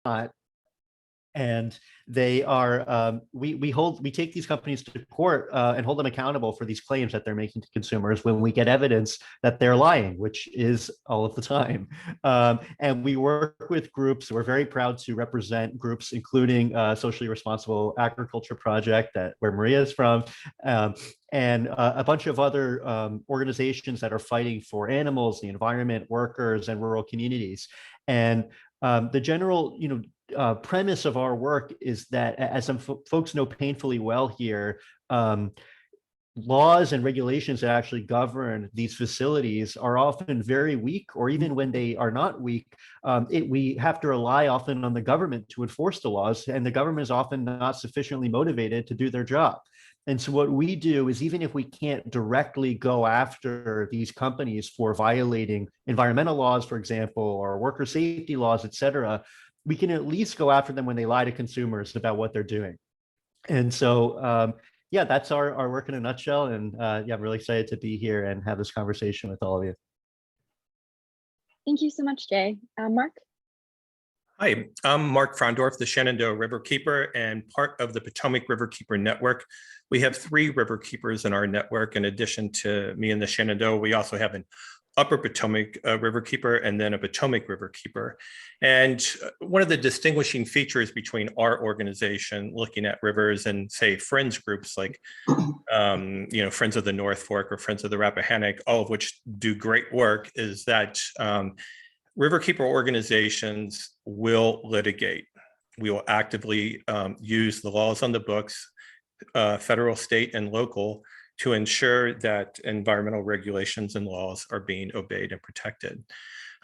not. And they are we take these companies to court and hold them accountable for these claims that they're making to consumers when we get evidence that they're lying, which is all of the time. And we work with groups. We're very proud to represent groups including Socially Responsible Agriculture Project, where Maria is from, and a bunch of other organizations that are fighting for animals, the environment, workers, and rural communities. And the general, premise of our work is that, as some folks know painfully well here, laws and regulations that actually govern these facilities are often very weak, or even when they are not weak, we have to rely often on the government to enforce the laws, and the government is often not sufficiently motivated to do their job. And so what we do is, even if we can't directly go after these companies for violating environmental laws, for example, or worker safety laws, et cetera, we can at least go after them when they lie to consumers about what they're doing. And so, yeah, that's our work in a nutshell. And yeah, I'm really excited to be here and have this conversation with all of you. Thank you so much, Jay. Mark? Hi, I'm Mark Frondorf, the Shenandoah Riverkeeper and part of the Potomac Riverkeeper network. We have 3 Riverkeepers in our network. In addition to me and the Shenandoah, we also have an Upper Potomac Riverkeeper and then a Potomac Riverkeeper. And one of the distinguishing features between our organization looking at rivers and, say, friends groups like, Friends of the North Fork or Friends of the Rappahannock, all of which do great work, is that Riverkeeper organizations will litigate. We will actively use the laws on the books, federal, state, and local, to ensure that environmental regulations and laws are being obeyed and protected.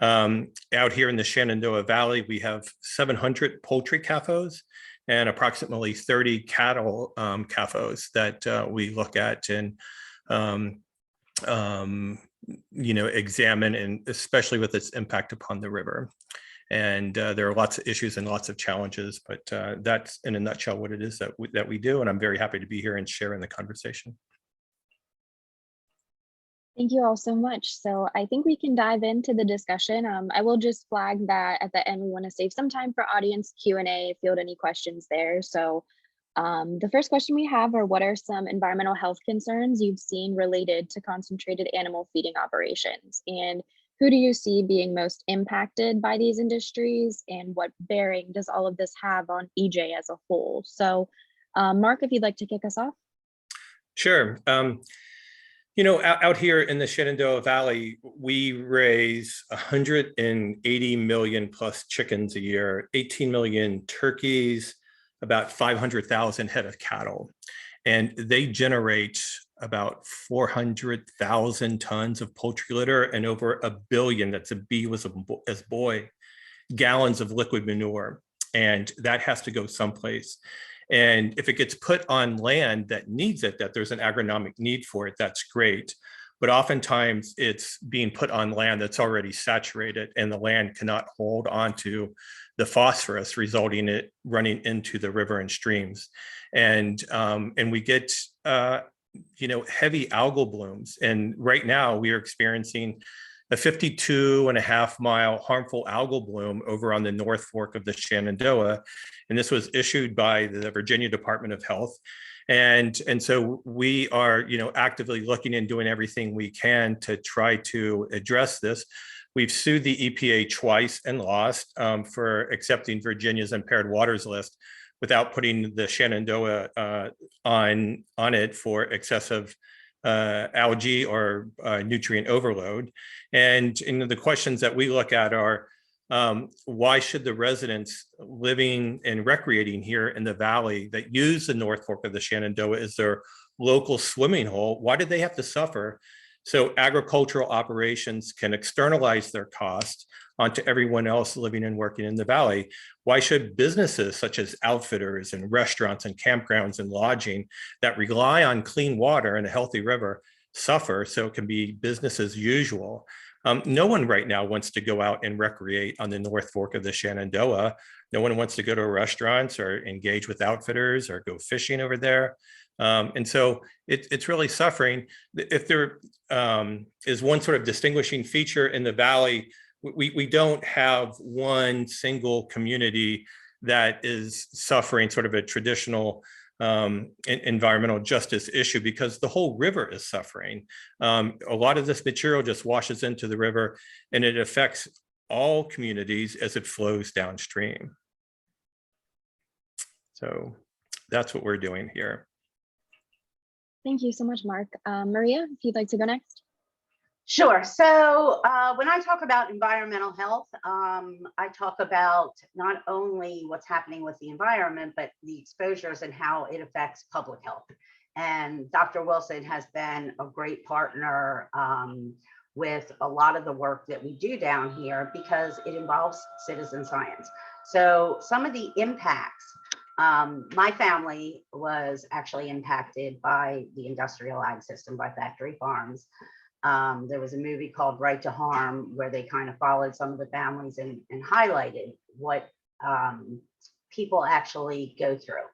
Out here in the Shenandoah Valley, we have 700 poultry CAFOs and approximately 30 cattle CAFOs that we look at and examine, and especially with its impact upon the river. And there are lots of issues and lots of challenges, but that's in a nutshell what it is that we do. And I'm very happy to be here and share in the conversation. Thank you all so much. So I think we can dive into the discussion. I will just flag that at the end, we want to save some time for audience Q&A, field any questions there. So the first question we have are, what are some environmental health concerns you've seen related to concentrated animal feeding operations? And who do you see being most impacted by these industries? And what bearing does all of this have on EJ as a whole? So Mark, if you'd like to kick us off. Sure. Out here in the Shenandoah Valley, we raise 180 million plus chickens a year, 18 million turkeys, about 500,000 head of cattle. And they generate about 400,000 tons of poultry litter and over 1 billion, that's a B was as boy, gallons of liquid manure. And that has to go someplace. And if it gets put on land that needs it, that there's an agronomic need for it, that's great. But oftentimes it's being put on land that's already saturated, and the land cannot hold on to the phosphorus, resulting in it running into the river and streams. And we get heavy algal blooms. And right now we are experiencing a 52.5-mile harmful algal bloom over on the North Fork of the Shenandoah. And this was issued by the Virginia Department of Health. And so we are, actively looking and doing everything we can to try to address this. We've sued the EPA twice and lost for accepting Virginia's impaired waters list without putting the Shenandoah on it for excessive algae or nutrient overload. And the questions that we look at are, why should the residents living and recreating here in the valley that use the North Fork of the Shenandoah as their local swimming hole, why did they have to suffer? So agricultural operations can externalize their costs onto everyone else living and working in the valley. Why should businesses such as outfitters and restaurants and campgrounds and lodging that rely on clean water and a healthy river suffer so it can be business as usual? No one right now wants to go out and recreate on the North Fork of the Shenandoah. No one wants to go to restaurants or engage with outfitters or go fishing over there. And so it's really suffering. If there is one sort of distinguishing feature in the valley, we don't have one single community that is suffering sort of a traditional environmental justice issue, because the whole river is suffering. A lot of this material just washes into the river, and it affects all communities as it flows downstream. So that's what we're doing here. Thank you so much, Mark. Maria, if you'd like to go next. Sure. So when I talk about environmental health, I talk about not only what's happening with the environment, but the exposures and how it affects public health. And Dr. Wilson has been a great partner with a lot of the work that we do down here, because it involves citizen science. So some of the impacts, my family was actually impacted by the industrial ag system, by factory farms. There was a movie called Right to Harm where they kind of followed some of the families and highlighted what people actually go through.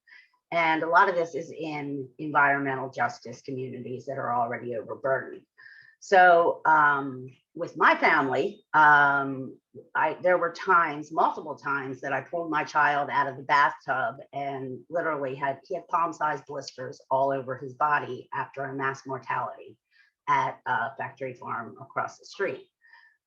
And a lot of this is in environmental justice communities that are already overburdened. So with my family, there were times, multiple times, that I pulled my child out of the bathtub and literally he had palm-sized blisters all over his body after a mass mortality at a factory farm across the street.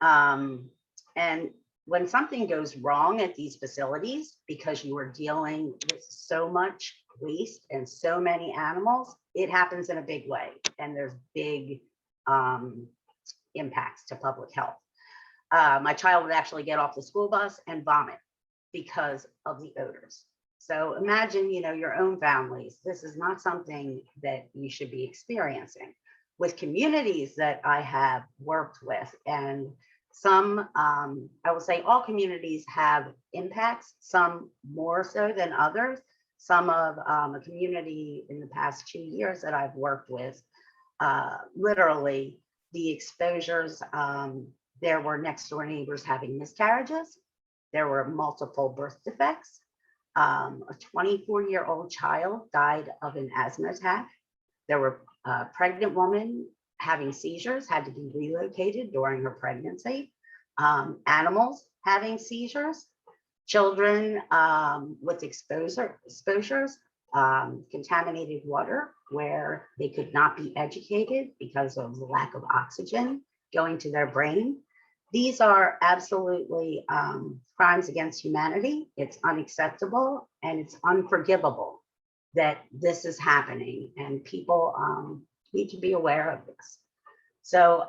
And when something goes wrong at these facilities, because you are dealing with so much waste and so many animals, it happens in a big way. And there's big impacts to public health. My child would actually get off the school bus and vomit because of the odors. So imagine, your own families. This is not something that you should be experiencing. With communities that I have worked with, and some, I will say all communities have impacts, some more so than others. Some of a community in the past 2 years that I've worked with, literally the exposures, there were next door neighbors having miscarriages. There were multiple birth defects. A 24-year-old child died of an asthma attack. There were a pregnant woman having seizures, had to be relocated during her pregnancy. Animals having seizures. Children with exposures, contaminated water where they could not be educated because of the lack of oxygen going to their brain. These are absolutely crimes against humanity. It's unacceptable and it's unforgivable that this is happening, and people need to be aware of this. So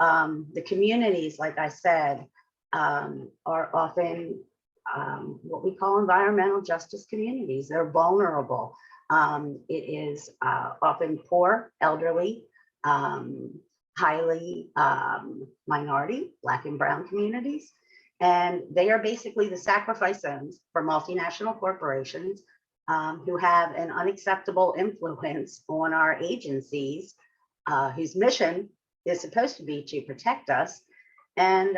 the communities, like I said, are often what we call environmental justice communities. They're vulnerable. It is often poor, elderly, highly minority, Black and brown communities. And they are basically the sacrifice zones for multinational corporations who have an unacceptable influence on our agencies, whose mission is supposed to be to protect us, and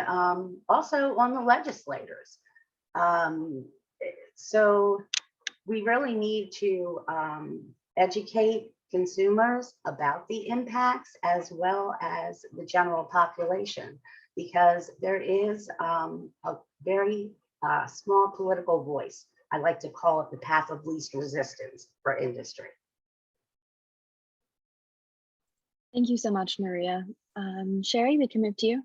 also on the legislators. So we really need to educate consumers about the impacts as well as the general population, because there is a very small political voice. I like to call it the path of least resistance for industry. Thank you so much, Maria. Sherri, we can move to you.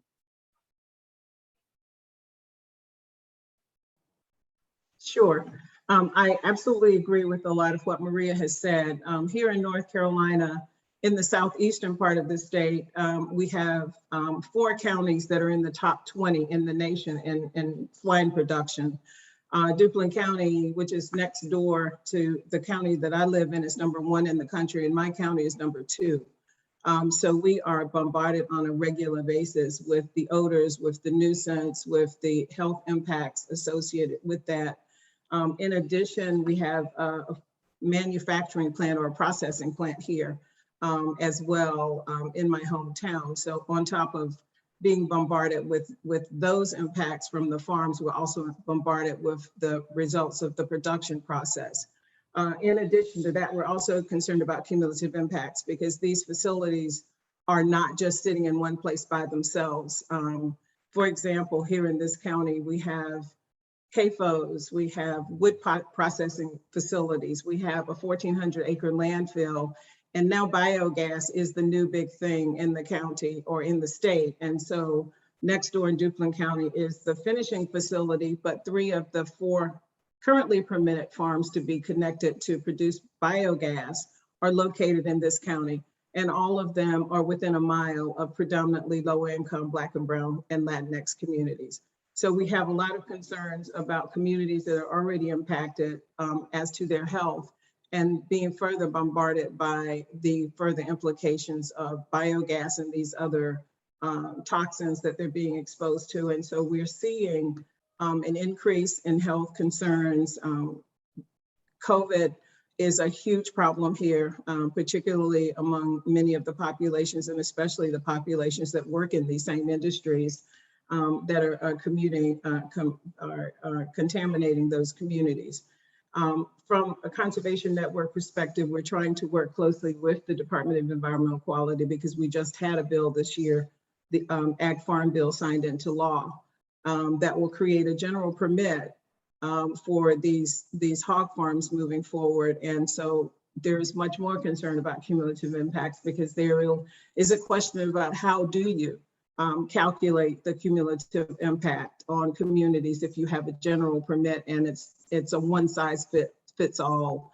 Sure. I absolutely agree with a lot of what Maria has said. Here in North Carolina, in the southeastern part of the state, we have 4 counties that are in the top 20 in the nation in swine production. Duplin County, which is next door to the county that I live in, is #1 in the country, and my county is #2. So we are bombarded on a regular basis with the odors, with the nuisance, with the health impacts associated with that. In addition, we have a manufacturing plant or a processing plant here as well in my hometown. So on top of being bombarded with those impacts from the farms, we're also bombarded with the results of the production process. In addition to that, we're also concerned about cumulative impacts, because these facilities are not just sitting in one place by themselves. For example, here in this county, we have CAFOs, we have wood processing facilities, we have a 1,400 acre landfill, and now biogas is the new big thing in the county or in the state. And so next door in Duplin County is the finishing facility, but 3 of the 4 currently permitted farms to be connected to produce biogas are located in this county. And all of them are within a mile of predominantly low income Black and Brown and Latinx communities. So we have a lot of concerns about communities that are already impacted as to their health and being further bombarded by the further implications of biogas and these other toxins that they're being exposed to. And so we're seeing an increase in health concerns. COVID is a huge problem here, particularly among many of the populations, and especially the populations that work in these same industries that are contaminating those communities. From a conservation network perspective, we're trying to work closely with the Department of Environmental Quality because we just had a bill this year, the Ag Farm Bill signed into law that will create a general permit for these hog farms moving forward. And so there's much more concern about cumulative impacts because there is a question about how do you calculate the cumulative impact on communities if you have a general permit and it's a one size fits all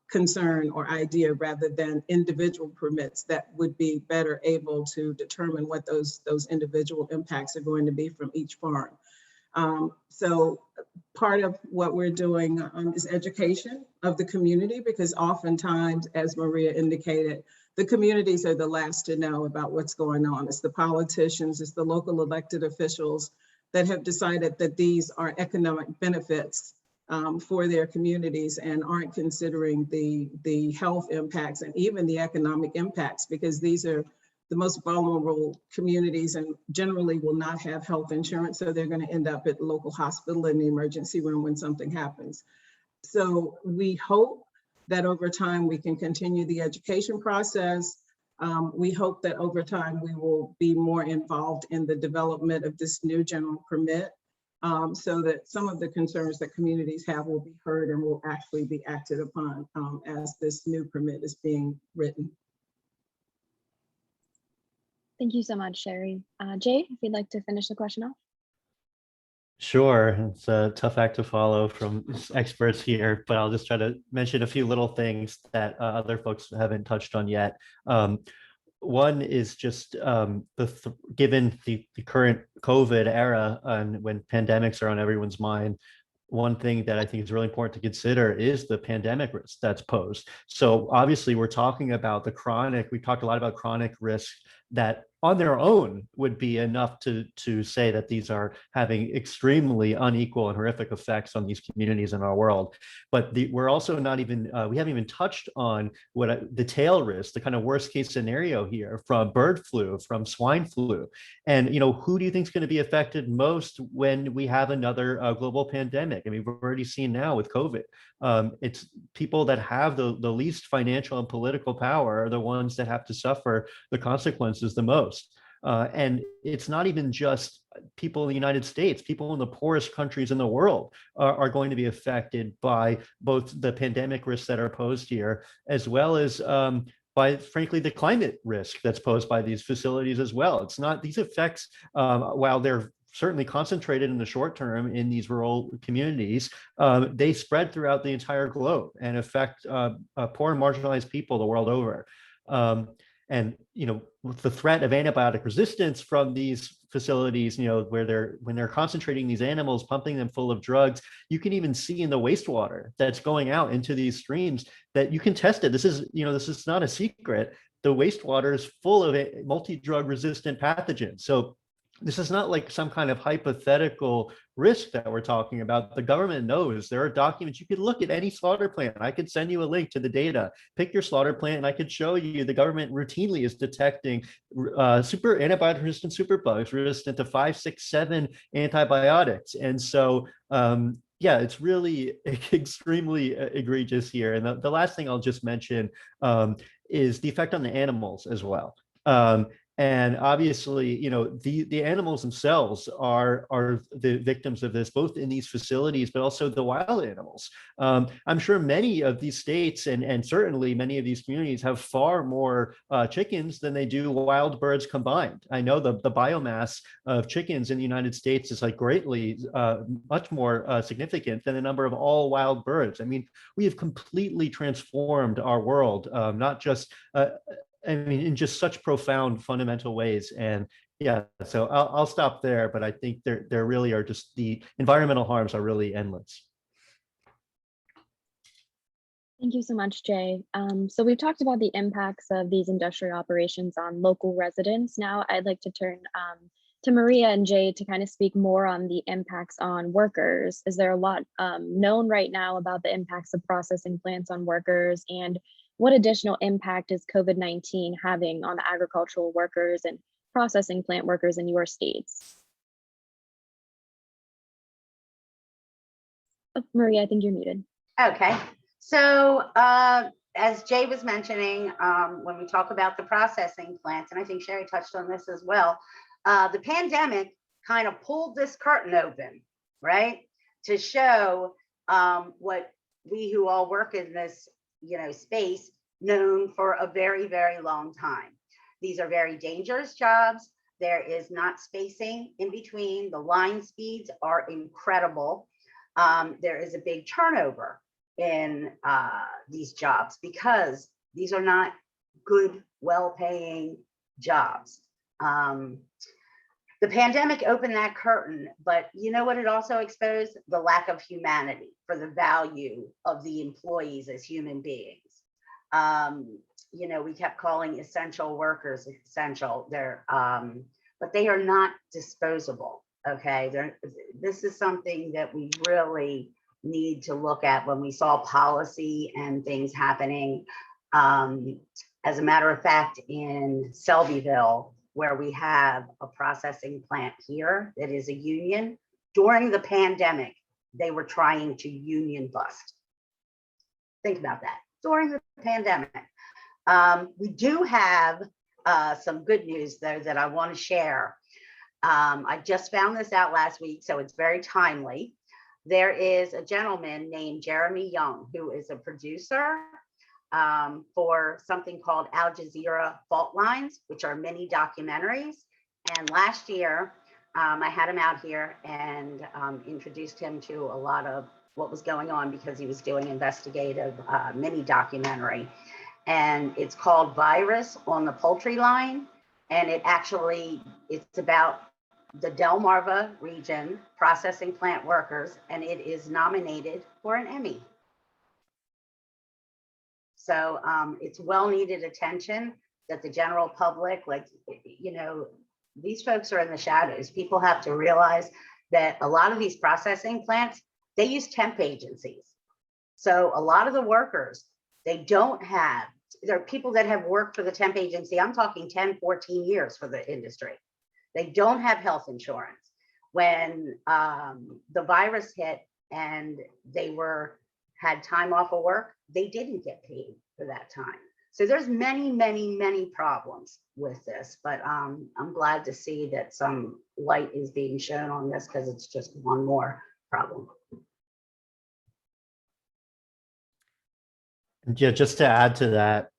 concern or idea rather than individual permits that would be better able to determine what those individual impacts are going to be from each farm. So part of what we're doing is education of the community because oftentimes, as Maria indicated, the communities are the last to know about what's going on. It's the politicians, it's the local elected officials that have decided that these are economic benefits for their communities and aren't considering the health impacts and even the economic impacts because these are the most vulnerable communities and generally will not have health insurance. So they're going to end up at the local hospital in the emergency room when something happens. So we hope that over time we can continue the education process. We hope that over time we will be more involved in the development of this new general permit so that some of the concerns that communities have will be heard and will actually be acted upon as this new permit is being written. Thank you so much, Sherri. Jay, if you'd like to finish the question off. Sure, it's a tough act to follow from experts here, but I'll just try to mention a few little things that other folks haven't touched on yet. One is just given the current COVID era and when pandemics are on everyone's mind, one thing that I think is really important to consider is the pandemic risk that's posed. So obviously we're talking about the chronic, we talked a lot about chronic risk that on their own would be enough to say that these are having extremely unequal and horrific effects on these communities in our world. But we're also not even, we haven't even touched on what the tail risk, the kind of worst case scenario here from bird flu, from swine flu. And, you know, who do you think is going to be affected most when we have another global pandemic? I mean, we've already seen now with COVID, it's people that have the least financial and political power are the ones that have to suffer the consequences the most. And it's not even just people in the United States, people in the poorest countries in the world are going to be affected by both the pandemic risks that are posed here, as well as by, frankly, the climate risk that's posed by these facilities as well. It's not, these effects, while they're certainly concentrated in the short term in these rural communities, they spread throughout the entire globe and affect poor and marginalized people the world over. And, you know, with the threat of antibiotic resistance from these facilities, you know, when they're concentrating these animals, pumping them full of drugs, you can even see in the wastewater that's going out into these streams that you can test it. This is, you know, this is not a secret. The wastewater is full of multi-drug resistant pathogens. So this is not like some kind of hypothetical risk that we're talking about. The government knows. There are documents. You could look at any slaughter plant. I could send you a link to the data. Pick your slaughter plant and I could show you the government routinely is detecting super antibiotic resistant superbugs resistant to 5, 6, 7 antibiotics. And so, yeah, it's really extremely egregious here. And the last thing I'll just mention is the effect on the animals as well. And obviously, the animals themselves are the victims of this, both in these facilities, but also the wild animals. I'm sure many of these states and certainly many of these communities have far more chickens than they do wild birds combined. I know the biomass of chickens in the United States is like greatly much more significant than the number of all wild birds. I mean, we have completely transformed our world, not just I mean, in just such profound, fundamental ways. And yeah, so I'll stop there, but I think there really are just the environmental harms are really endless. Thank you so much, Jay. So we've talked about the impacts of these industrial operations on local residents. Now I'd like to turn to Maria and Jay to kind of speak more on the impacts on workers. Is there a lot known right now about the impacts of processing plants on workers, and what additional impact is COVID-19 having on the agricultural workers and processing plant workers in your states? Oh, Maria, I think you're muted. Okay, so as Jay was mentioning, when we talk about the processing plants, and I think Sherri touched on this as well, the pandemic kind of pulled this curtain open, right? To show what we who all work in this space known for a very, very long time. These are very dangerous jobs. There is not spacing in between. The line speeds are incredible. There is a big turnover in these jobs because these are not good, well-paying jobs. The pandemic opened that curtain, but you know what it also exposed? The lack of humanity for the value of the employees as human beings. We kept calling essential workers essential. But they are not disposable. Okay, this is something that we really need to look at when we saw policy and things happening. As a matter of fact, in Selbyville, where we have a processing plant here that is a union, during the pandemic, they were trying to union bust. Think about that, during the pandemic. We do have some good news though that I want to share. I just found this out last week, so it's very timely. There is a gentleman named Jeremy Young, who is a producer for something called Al Jazeera Fault Lines, which are mini documentaries. And last year, I had him out here and introduced him to a lot of what was going on because he was doing investigative mini documentary. And it's called Virus on the Poultry Line. And it's about the Delmarva region processing plant workers, and it is nominated for an Emmy. So it's well needed attention that the general public, these folks are in the shadows. People have to realize that a lot of these processing plants, they use temp agencies. So a lot of the workers, there are people that have worked for the temp agency. I'm talking 10, 14 years for the industry. They don't have health insurance. When the virus hit and they had time off of work, they didn't get paid for that time. So there's many, many, many problems with this, but I'm glad to see that some light is being shown on this because it's just one more problem. Yeah, just to add to that,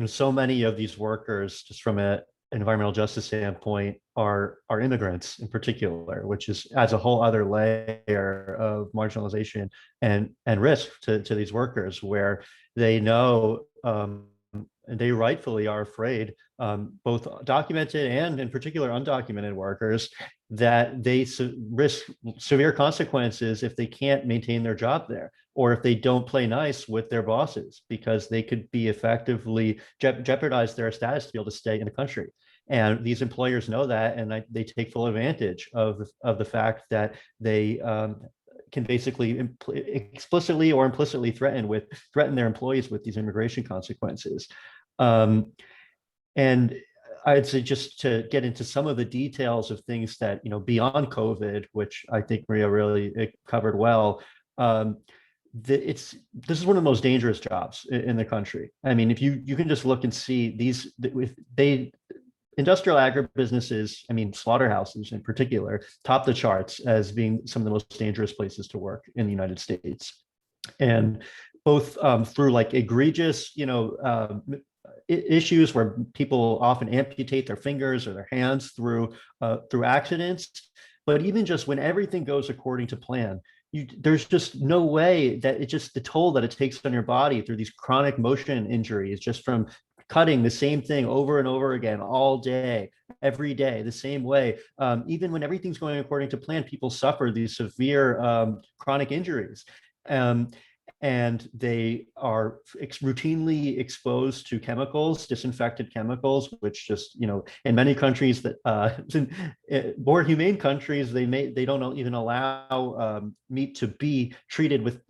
so many of these workers, just from an environmental justice standpoint, are immigrants in particular, which adds a whole other layer of marginalization and risk to these workers, where they know and they rightfully are afraid, both documented and in particular undocumented workers, that they risk severe consequences if they can't maintain their job there, or if they don't play nice with their bosses, because they could be effectively jeopardize their status to be able to stay in the country. And these employers know that, and they take full advantage of the fact that they can basically explicitly or implicitly threaten their employees with these immigration consequences. And I'd say, just to get into some of the details of things that, beyond COVID, which I think Maria really covered well, this is one of the most dangerous jobs in the country. I mean, if you can just look and see these, industrial agribusinesses, I mean, slaughterhouses in particular, top the charts as being some of the most dangerous places to work in the United States. And both through like egregious, issues where people often amputate their fingers or their hands through accidents, but even just when everything goes according to plan, there's just no way that it's just the toll that it takes on your body through these chronic motion injuries just from cutting the same thing over and over again all day, every day, the same way. Even when everything's going according to plan, people suffer these severe chronic injuries. And they are routinely exposed to chemicals, disinfected chemicals, which just, in many countries that more humane countries, they don't even allow meat to be treated with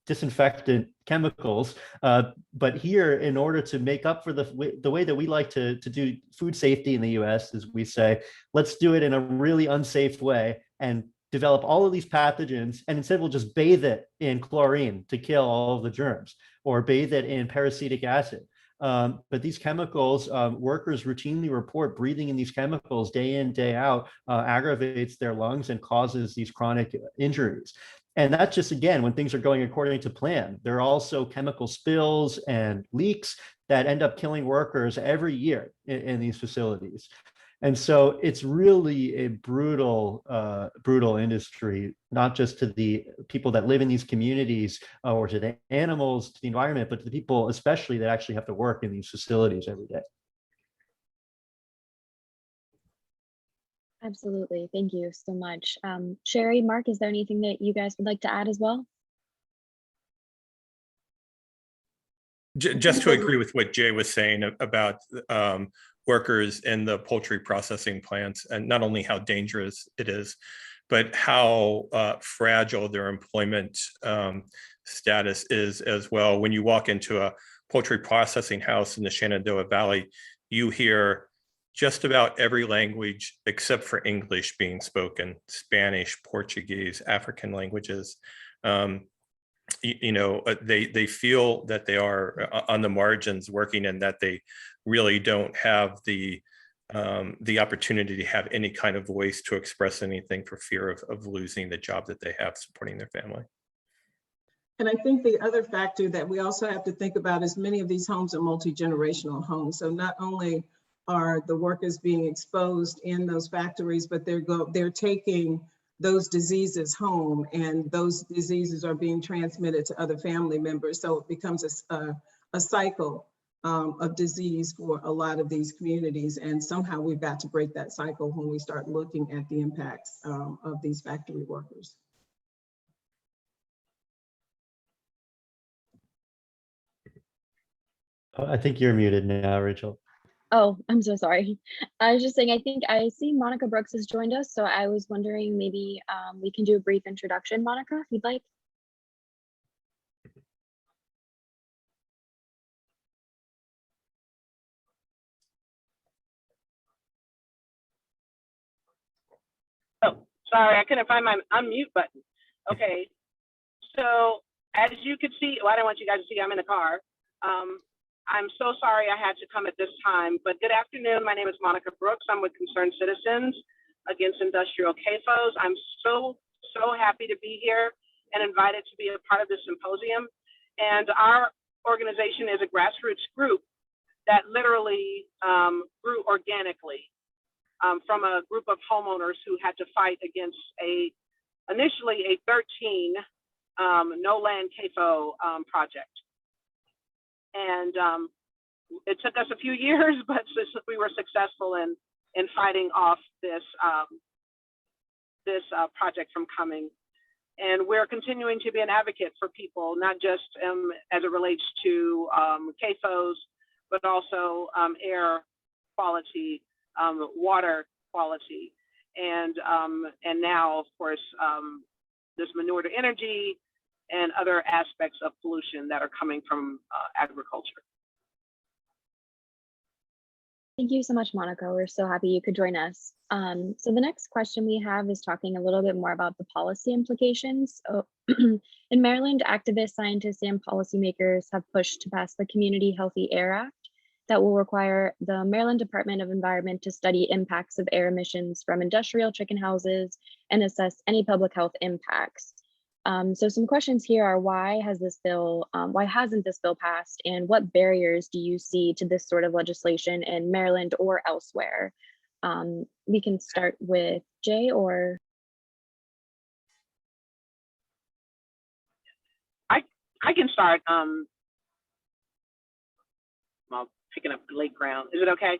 disinfectant chemicals. But here, in order to make up for the way that we like to do food safety in the US, is we say, let's do it in a really unsafe way and develop all of these pathogens, and instead we'll just bathe it in chlorine to kill all of the germs, or bathe it in peracetic acid. But these chemicals, workers routinely report breathing in these chemicals day in, day out, aggravates their lungs and causes these chronic injuries. And that's just, again, when things are going according to plan. There are also chemical spills and leaks that end up killing workers every year in these facilities. And so it's really a brutal industry, not just to the people that live in these communities or to the animals, to the environment, but to the people especially that actually have to work in these facilities every day. Absolutely. Thank you so much. Sherri, Mark, is there anything that you guys would like to add as well? Just to agree with what Jay was saying about workers in the poultry processing plants, and not only how dangerous it is, but how fragile their employment status is as well. When you walk into a poultry processing house in the Shenandoah Valley, you hear just about every language except for English being spoken: Spanish, Portuguese, African languages. They feel that they are on the margins working, and that they really don't have the opportunity to have any kind of voice to express anything for fear of losing the job that they have supporting their family. And I think the other factor that we also have to think about is many of these homes are multi-generational homes. So not only are the workers being exposed in those factories, but they're taking those diseases home, and those diseases are being transmitted to other family members. So it becomes a cycle of disease for a lot of these communities. And somehow we've got to break that cycle when we start looking at the impacts of these factory workers. I think you're muted now, Rachel. Oh, I'm so sorry. I was just saying, I think I see Monica Brooks has joined us. So I was wondering maybe we can do a brief introduction, Monica, if you'd like. Oh, sorry, I couldn't find my unmute button. Okay, so as you can see, well, I don't want you guys to see, I'm in the car. I'm so sorry I had to come at this time, but good afternoon. My name is Monica Brooks. I'm with Concerned Citizens Against Industrial CAFOs. I'm so happy to be here and invited to be a part of this symposium. And our organization is a grassroots group that literally grew organically from a group of homeowners who had to fight against initially a 13 no land CAFO project. And it took us a few years, but we were successful in fighting off this project from coming. And we're continuing to be an advocate for people, not just as it relates to CAFOs, but also air quality, water quality, and now, of course, this manure to energy and other aspects of pollution that are coming from agriculture. Thank you so much, Monica. We're so happy you could join us. So the next question we have is talking a little bit more about the policy implications. So in Maryland, activists, scientists, and policymakers have pushed to pass the Community Healthy Air Act that will require the Maryland Department of Environment to study impacts of air emissions from industrial chicken houses and assess any public health impacts. So some questions here are, why hasn't this bill passed, and what barriers do you see to this sort of legislation in Maryland or elsewhere? We can start with Jay or. I can start. I'm picking up late ground. Is it okay?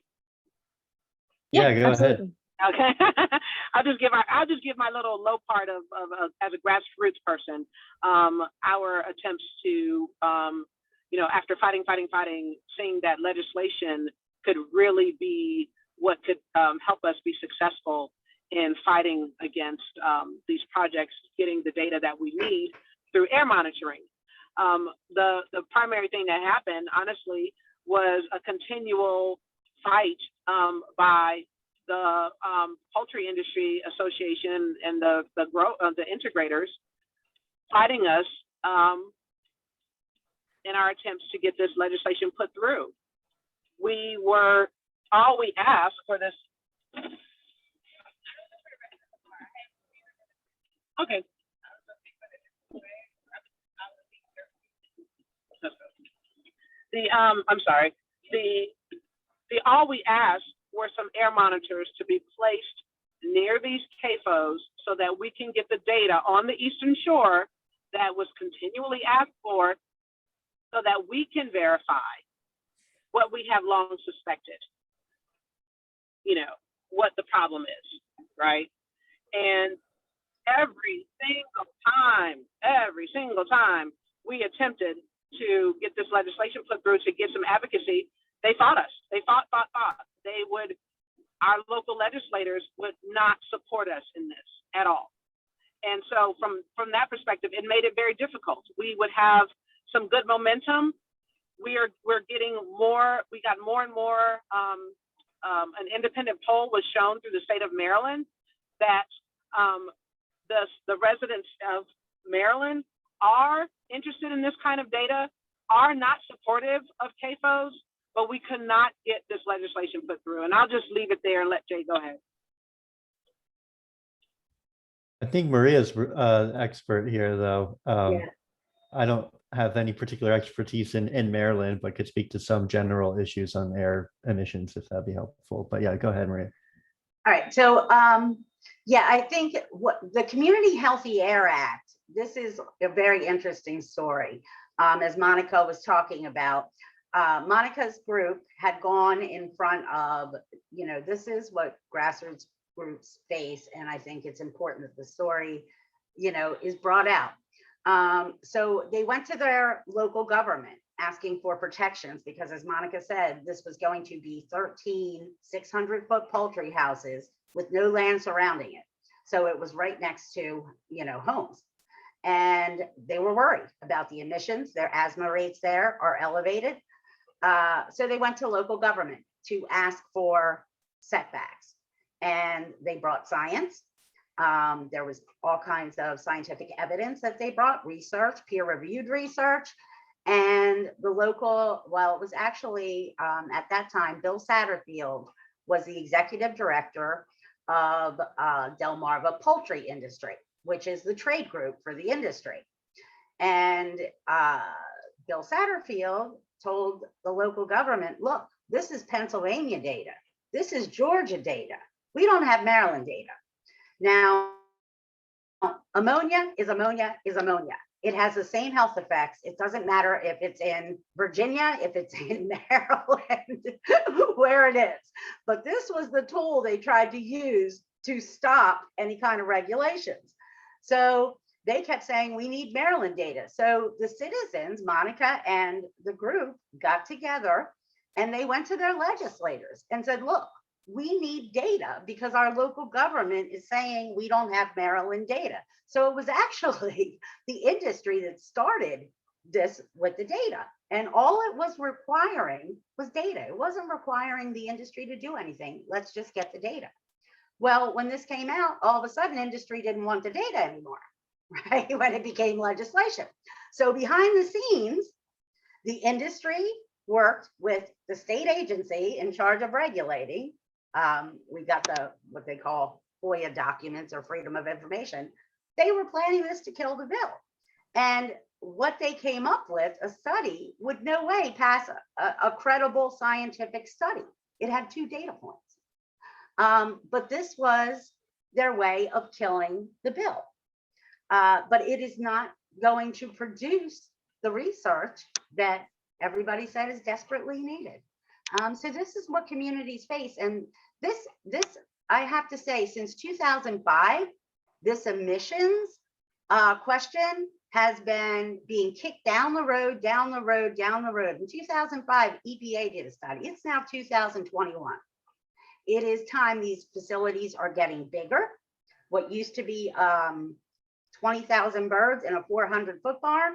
Yeah, go absolutely. ahead. Okay, I'll just give my little low part of as a grassroots person, our attempts to, after fighting, seeing that legislation could really be what could help us be successful in fighting against these projects, getting the data that we need through air monitoring. The primary thing that happened, honestly, was a continual fight by the Poultry Industry Association and the integrators fighting us in our attempts to get this legislation put through. All we asked for this. Okay. I'm sorry. All we asked were some air monitors to be placed near these CAFOs so that we can get the data on the Eastern Shore that was continually asked for, so that we can verify what we have long suspected, what the problem is, right? And every single time we attempted to get this legislation put through to get some advocacy, they fought us. They fought. Our local legislators would not support us in this at all. And so from that perspective, it made it very difficult. We would have some good momentum. We're getting more, we got more and more, an independent poll was shown through the state of Maryland that the residents of Maryland are interested in this kind of data, are not supportive of CAFOs, but we could not get this legislation put through. And I'll just leave it there and let Jay go ahead. I think Maria's expert here, though. Yeah. I don't have any particular expertise in Maryland, but could speak to some general issues on air emissions, if that'd be helpful. But yeah, go ahead, Maria. All right, so I think what the Community Healthy Air Act, this is a very interesting story. As Monica was talking about, Monica's group had gone in front of, this is what grassroots groups face, and I think it's important that the story, is brought out. So they went to their local government asking for protections because, as Monica said, this was going to be 13 600-foot poultry houses with no land surrounding it. So it was right next to, homes. And they were worried about the emissions. Their asthma rates there are elevated. So they went to local government to ask for setbacks, and they brought science. There was all kinds of scientific evidence that they brought, research, peer-reviewed research, and the local, it was actually at that time, Bill Satterfield was the executive director of Delmarva Poultry Industry, which is the trade group for the industry. And Bill Satterfield told the local government, look, this is Pennsylvania data. This is Georgia data. We don't have Maryland data. Now, ammonia is ammonia is ammonia. It has the same health effects. It doesn't matter if it's in Virginia, if it's in Maryland, where it is. But this was the tool they tried to use to stop any kind of regulations. So they kept saying, we need Maryland data. So the citizens, Monica and the group, got together and they went to their legislators and said, look, we need data because our local government is saying we don't have Maryland data. So it was actually the industry that started this with the data. And all it was requiring was data. It wasn't requiring the industry to do anything. Let's just get the data. Well, when this came out, all of a sudden industry didn't want the data anymore, right? When it became legislation. So behind the scenes, the industry worked with the state agency in charge of regulating. We got what they call FOIA documents or Freedom of Information. They were planning this to kill the bill. And what they came up with, a study, would no way pass a credible scientific study. It had 2 data points. But this was their way of killing the bill. But it is not going to produce the research that everybody said is desperately needed. So this is what communities face. And this, I have to say, since 2005, this emissions question has been being kicked down the road. In 2005, EPA did a study. It's now 2021. It is time. These facilities are getting bigger. What used to be 20,000 birds in a 400-foot barn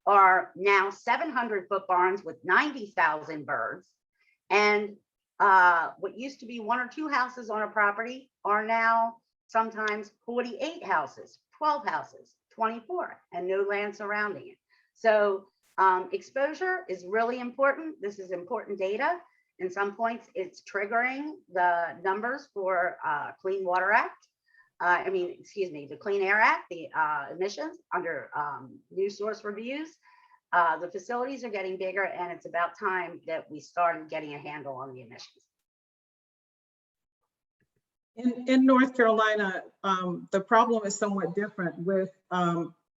are now 700-foot barns with 90,000 birds. And what used to be 1 or 2 houses on a property are now sometimes 48 houses, 12 houses, 24, and no land surrounding it. So exposure is really important. This is important data. In some points, it's triggering the numbers for Clean Water Act. The Clean Air Act, the emissions under new source reviews. The facilities are getting bigger, and it's about time that we started getting a handle on the emissions. In North Carolina, the problem is somewhat different with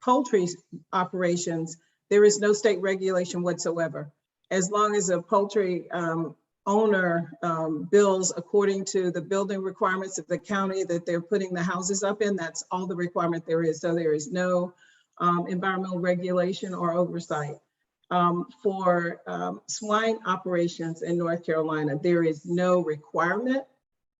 poultry operations. There is no state regulation whatsoever. As long as a poultry owner bills according to the building requirements of the county that they're putting the houses up in, that's all the requirement there is. So there is no environmental regulation or oversight. For swine operations in North Carolina, there is no requirement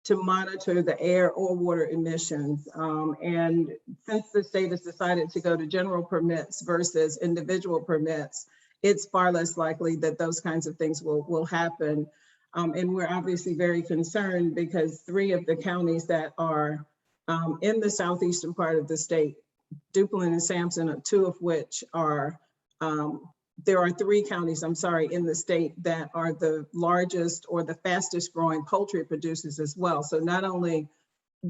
to monitor the air or water emissions. And since the state has decided to go to general permits versus individual permits, it's far less likely that those kinds of things will happen. And we're obviously very concerned because 3 of the counties that are in the southeastern part of the state, Duplin and Sampson, 2 of which are, there are 3 counties, I'm sorry, in the state that are the largest or the fastest growing poultry producers as well. So not only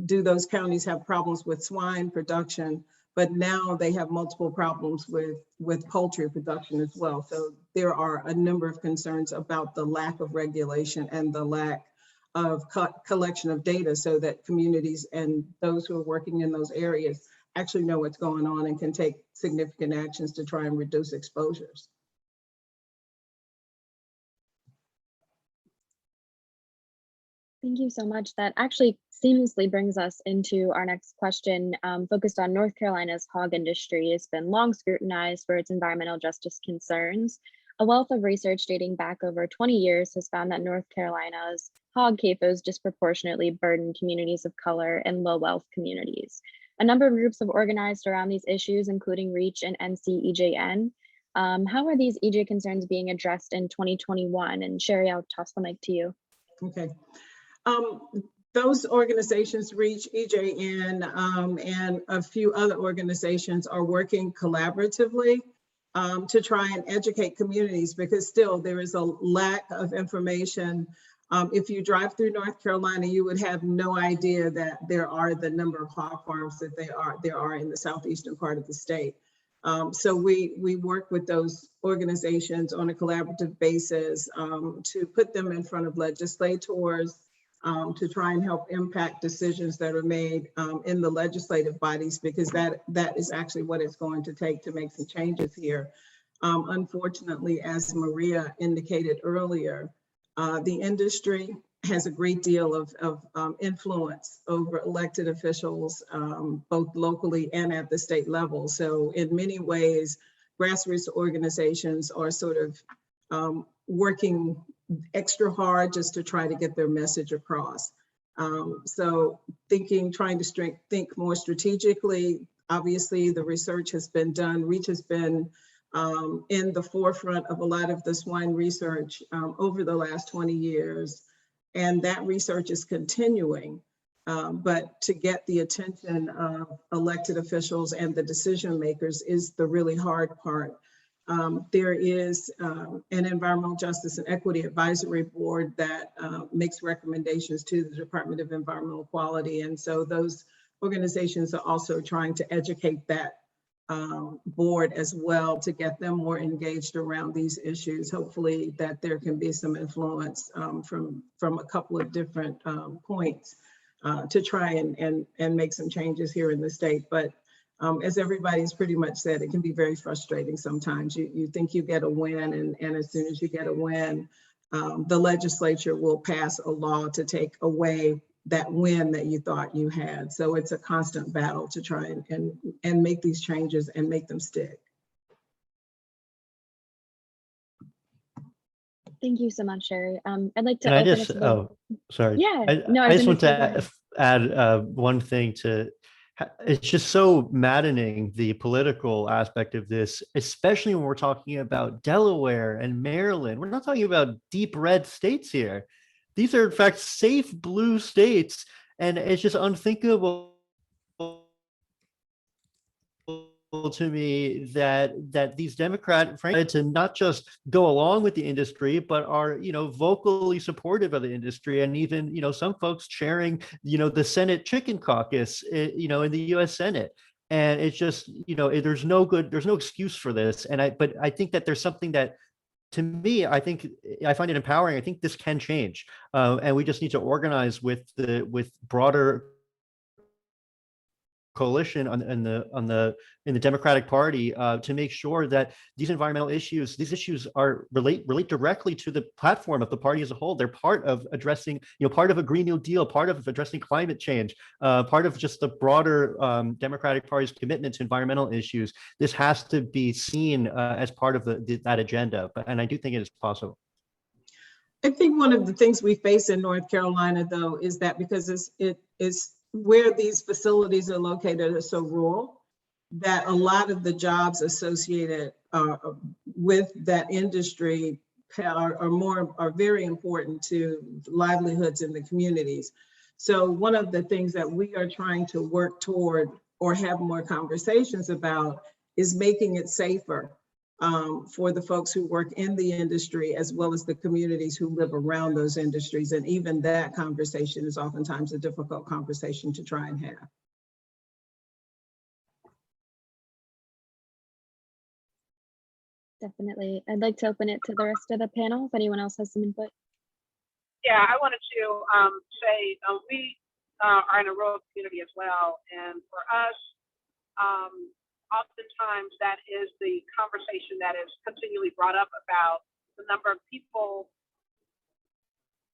do those counties have problems with swine production, but now they have multiple problems with poultry production as well. So there are a number of concerns about the lack of regulation and the lack of collection of data so that communities and those who are working in those areas actually know what's going on and can take significant actions to try and reduce exposures. Thank you so much. That actually seamlessly brings us into our next question, focused on North Carolina's hog industry. It's been long scrutinized for its environmental justice concerns. A wealth of research dating back over 20 years has found that North Carolina's hog CAFOs disproportionately burden communities of color and low wealth communities. A number of groups have organized around these issues, including REACH and NCEJN. How are these EJ concerns being addressed in 2021? And Sherri, I'll toss the mic to you. Okay. Those organizations, REACH, EJN, and a few other organizations are working collaboratively to try and educate communities because still there is a lack of information. If you drive through North Carolina, you would have no idea that there are the number of hog farms that there are in the southeastern part of the state. So we work with those organizations on a collaborative basis to put them in front of legislators, to try and help impact decisions that are made in the legislative bodies, because that is actually what it's going to take to make some changes here. Unfortunately, as Maria indicated earlier, the industry has a great deal of influence over elected officials, both locally and at the state level. So in many ways, grassroots organizations are sort of working extra hard just to try to get their message across. So trying to think more strategically. Obviously, the research has been done. REACH has been in the forefront of a lot of the swine research over the last 20 years. And that research is continuing. But to get the attention of elected officials and the decision makers is the really hard part. There is an Environmental Justice and Equity Advisory Board that makes recommendations to the Department of Environmental Quality. And so those organizations are also trying to educate that board as well to get them more engaged around these issues. Hopefully that there can be some influence from a couple of different points to try and make some changes here in the state. But as everybody's pretty much said, it can be very frustrating sometimes. You think you get a win, and as soon as you get a win, the legislature will pass a law to take away that win that you thought you had. So it's a constant battle to try and make these changes and make them stick. Thank you so much, Sherri. I'd like to Can I open just, it to the- oh, sorry. Yeah, no, I just want go ahead. to add one thing to, it's just so maddening, the political aspect of this, especially when we're talking about Delaware and Maryland. We're not talking about deep red states here. These are in fact safe blue states, and it's just unthinkable to me that these Democrats, frankly, to not just go along with the industry, but are, you know, vocally supportive of the industry, and even, you know, some folks chairing, you know, the Senate Chicken Caucus, you know, in the U.S. Senate. And it's just, you know, there's no excuse for this. But I think that there's something that, to me, I find it empowering. I think this can change, and we just need to organize with broader coalition in the Democratic Party to make sure that these environmental issues, relate directly to the platform of the party as a whole. They're part of addressing, you know, part of a Green New Deal, part of addressing climate change, part of just the broader Democratic Party's commitment to environmental issues. This has to be seen as part of that agenda, and I do think it is possible. I think one of the things we face in North Carolina, though, is that because it's where these facilities are located are so rural, that a lot of the jobs associated with that industry are very important to livelihoods in the communities. So one of the things that we are trying to work toward or have more conversations about is making it safer for the folks who work in the industry, as well as the communities who live around those industries. And even that conversation is oftentimes a difficult conversation to try and have. Definitely. I'd like to open it to the rest of the panel if anyone else has some input. Yeah, I wanted to say we are in a rural community as well. And for us, oftentimes that is the conversation that is continually brought up about the number of people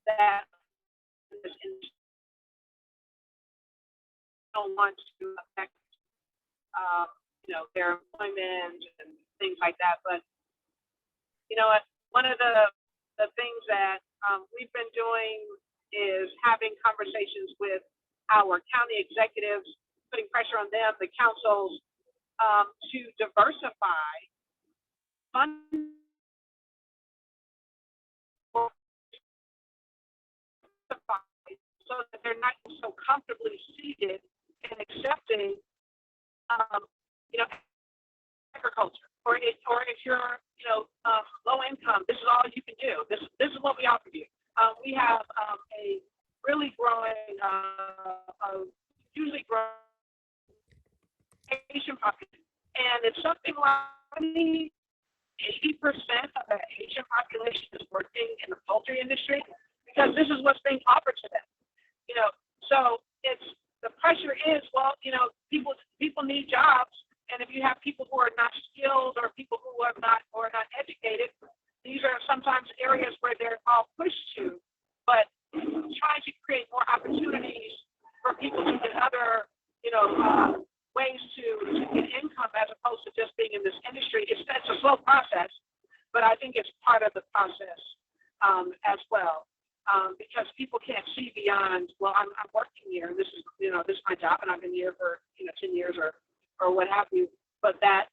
that in this industry don't want to affect you know, their employment and things like that. But you know what, one of the things that we've been doing is having conversations with our county executives, putting pressure on them, the councils, to diversify funding so that they're not so comfortably seated and accepting, you know, agriculture, or if you're, you know, low income, this is all you can do. This is what we offer you. We have a really growing, usually growing Asian population, and it's something like 80% of the Asian population is working in the poultry industry because this is what's being offered to them. You know, so it's the pressure is, well, you know, people need jobs, and if you have people who are not skilled or people who are not educated, these are sometimes areas where they're all pushed to. But trying to create more opportunities for people to get other, you know, ways to get income as opposed to just being in this industry. It's a slow process, but I think it's part of the process as well, because people can't see beyond, well, I'm working here, and this is, you know, this is my job, and I've been here for, you know, 10 years or what have you. But that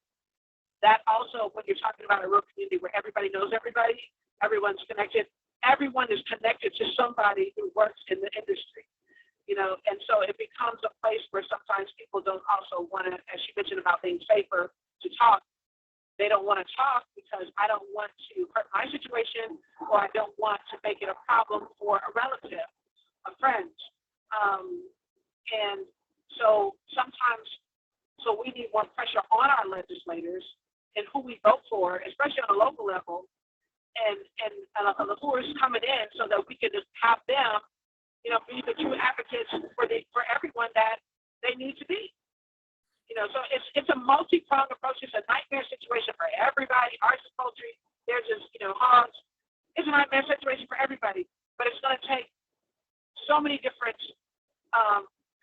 that also, when you're talking about a rural community where everybody knows everybody, everyone's connected, everyone is connected to somebody who works in the industry, you know, and so it becomes a place where sometimes people don't also want to, as you mentioned about being safer, to talk. They don't want to talk because I don't want to hurt my situation, or I don't want to make it a problem for a relative, a friend. And so sometimes, so we need more pressure on our legislators and who we vote for, especially on a local level, and the poorest coming in, so that we can just have them, you know, be the true advocates for everyone that they need to be. You know, so it's a multi-pronged approach. It's a nightmare situation for everybody. Ours is poultry. They're just, you know, hogs. It's a nightmare situation for everybody. But it's going to take so many different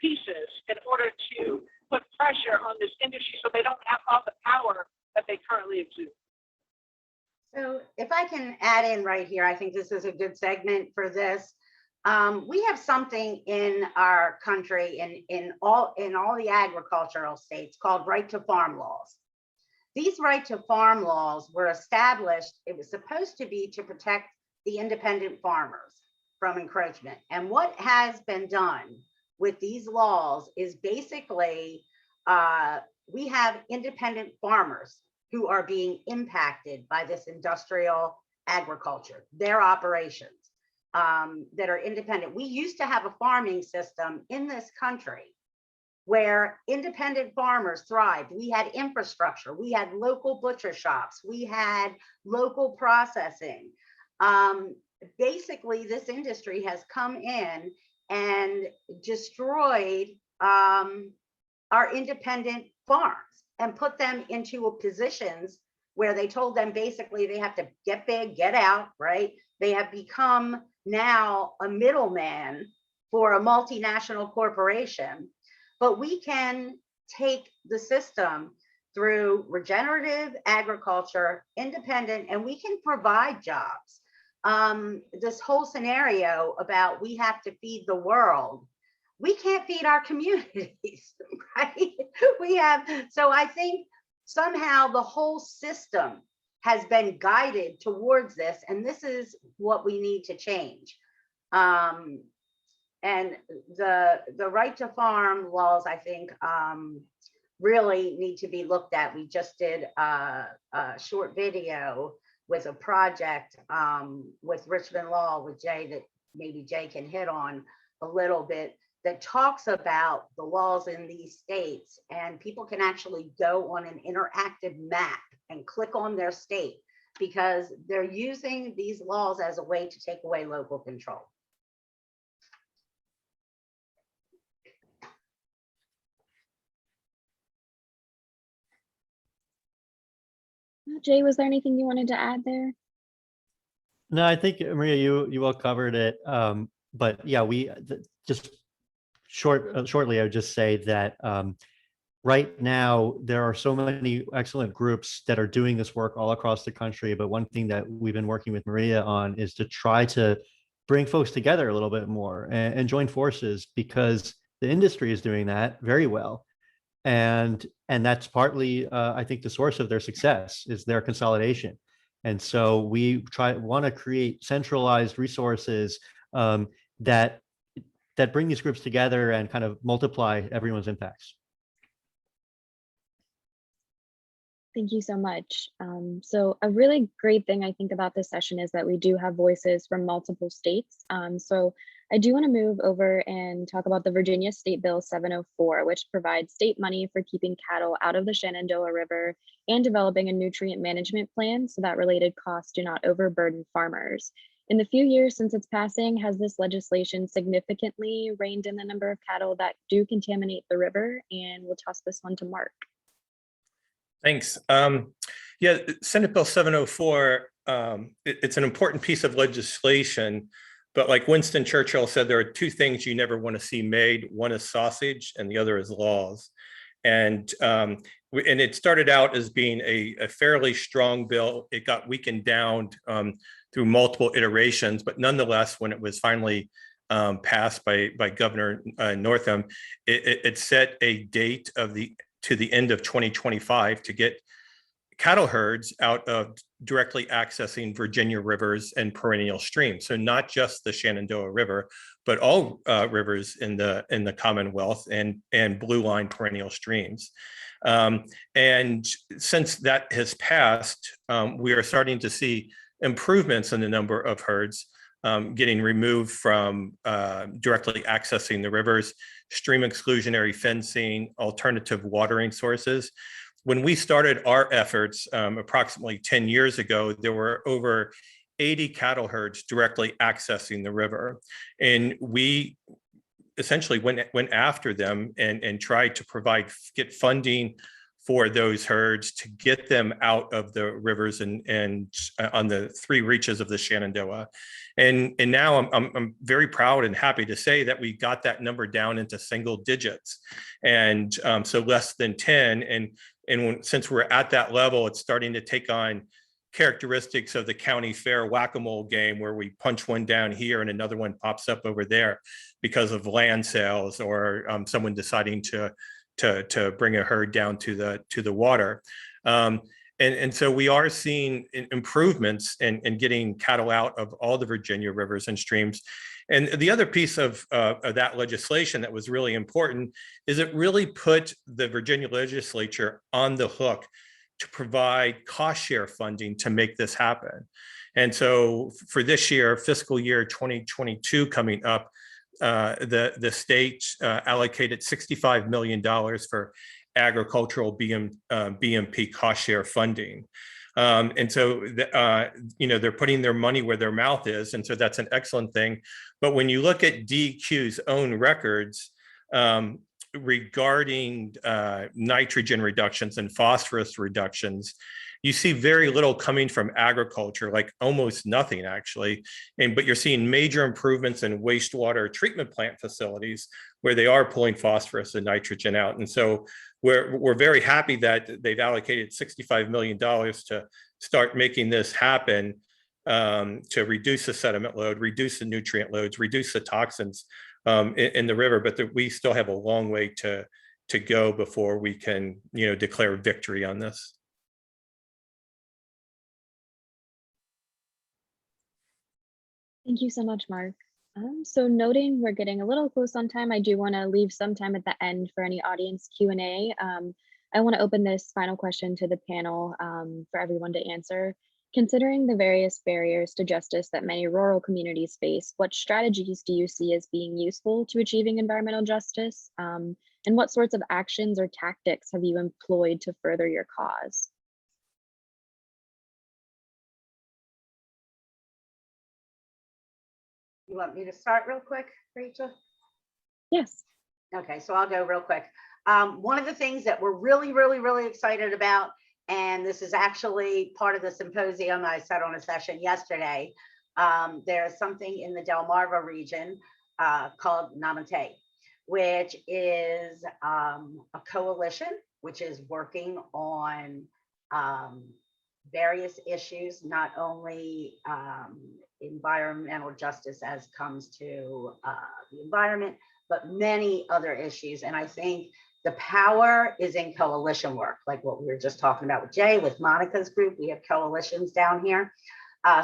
pieces in order to put pressure on this industry so they don't have all the power that they currently exude. So if I can add in right here, I think this is a good segment for this. We have something in our country, in all the agricultural states, called right to farm laws. These right to farm laws were established, it was supposed to be to protect the independent farmers from encroachment. And what has been done with these laws is basically, we have independent farmers who are being impacted by this industrial agriculture, their operations. That are independent. We used to have a farming system in this country where independent farmers thrived. We had infrastructure, we had local butcher shops, we had local processing. Basically, this industry has come in and destroyed our independent farms and put them into positions where they told them basically they have to get big, get out, right? They have become now a middleman for a multinational corporation. But we can take the system through regenerative agriculture, independent, and we can provide jobs. This whole scenario about we have to feed the world, we can't feed our communities, right? So I think somehow the whole system has been guided towards this, and this is what we need to change. And the right to farm laws, I think, really need to be looked at. We just did a short video with a project with Richman Law with Jay that maybe Jay can hit on a little bit, that talks about the laws in these states, and people can actually go on an interactive map and click on their state because they're using these laws as a way to take away local control. Jay, was there anything you wanted to add there? No, I think Maria, you all covered it. But yeah, just shortly, I would just say that right now there are so many excellent groups that are doing this work all across the country. But one thing that we've been working with Maria on is to try to bring folks together a little bit more and join forces, because the industry is doing that very well. And that's partly, I think, the source of their success is their consolidation. And so we want to create centralized resources that bring these groups together and kind of multiply everyone's impacts. Thank you so much. So a really great thing I think about this session is that we do have voices from multiple states. So I do want to move over and talk about the Virginia State Bill 704, which provides state money for keeping cattle out of the Shenandoah River and developing a nutrient management plan so that related costs do not overburden farmers. In the few years since its passing, has this legislation significantly reined in the number of cattle that do contaminate the river? And we'll toss this one to Mark. Thanks. Yeah, Senate Bill 704, it's an important piece of legislation, but like Winston Churchill said, there are two things you never want to see made. One is sausage and the other is laws. And it started out as being a fairly strong bill. It got weakened down through multiple iterations, but nonetheless, when it was finally passed by Governor Northam, it set a date to the end of 2025 to get cattle herds out of directly accessing Virginia rivers and perennial streams. So not just the Shenandoah River, but all rivers in the Commonwealth and blue line perennial streams. And since that has passed, we are starting to see improvements in the number of herds getting removed from directly accessing the rivers, stream exclusionary fencing, alternative watering sources. When we started our efforts approximately 10 years ago, there were over 80 cattle herds directly accessing the river. And we essentially went after them and tried to get funding for those herds to get them out of the rivers and on the 3 reaches of the Shenandoah. And now I'm very proud and happy to say that we got that number down into single digits. And so less than 10. And since we're at that level, it's starting to take on characteristics of the county fair whack-a-mole game, where we punch one down here and another one pops up over there because of land sales or someone deciding to bring a herd down to the water. And so we are seeing improvements in getting cattle out of all the Virginia rivers and streams. And the other piece of that legislation that was really important is it really put the Virginia legislature on the hook to provide cost share funding to make this happen. And so for this year, fiscal year 2022 coming up, the state allocated $65 million for agricultural BMP cost share funding. And so, they're putting their money where their mouth is. And so that's an excellent thing. But when you look at DEQ's own records regarding nitrogen reductions and phosphorus reductions, you see very little coming from agriculture, like almost nothing actually. But you're seeing major improvements in wastewater treatment plant facilities where they are pulling phosphorus and nitrogen out. And so we're very happy that they've allocated $65 million to start making this happen, to reduce the sediment load, reduce the nutrient loads, reduce the toxins in the river. But we still have a long way to go before we can, declare victory on this. Thank you so much, Mark. So noting we're getting a little close on time, I do want to leave some time at the end for any audience Q&A. I want to open this final question to the panel for everyone to answer. Considering the various barriers to justice that many rural communities face, what strategies do you see as being useful to achieving environmental justice? And what sorts of actions or tactics have you employed to further your cause? You want me to start real quick, Rachel? Yes. Okay, so I'll go real quick. One of the things that we're really excited about, and this is actually part of the symposium I sat on a session yesterday, there's something in the Delmarva region called Namati, which is a coalition which is working on various issues, not only environmental justice as comes to the environment, but many other issues. And I think the power is in coalition work, like what we were just talking about with Jay, with Monica's group. We have coalitions down here.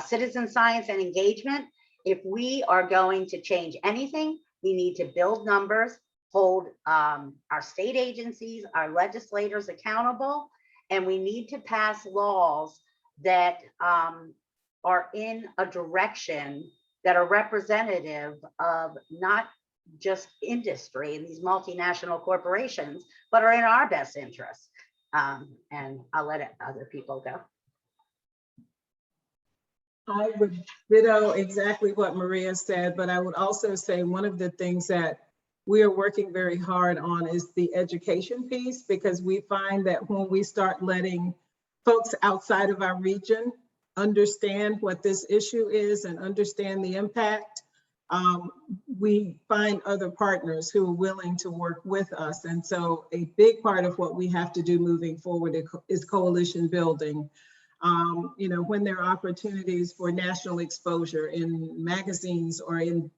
Citizen science and engagement. If we are going to change anything, we need to build numbers, hold our state agencies, our legislators accountable, and we need to pass laws that are in a direction that are representative of not just industry and these multinational corporations, but are in our best interests. And I'll let other people go. I would ditto exactly what Maria said, but I would also say one of the things that we are working very hard on is the education piece, because we find that when we start letting folks outside of our region understand what this issue is and understand the impact, we find other partners who are willing to work with us. And so a big part of what we have to do moving forward is coalition building. When there are opportunities for national exposure in magazines or in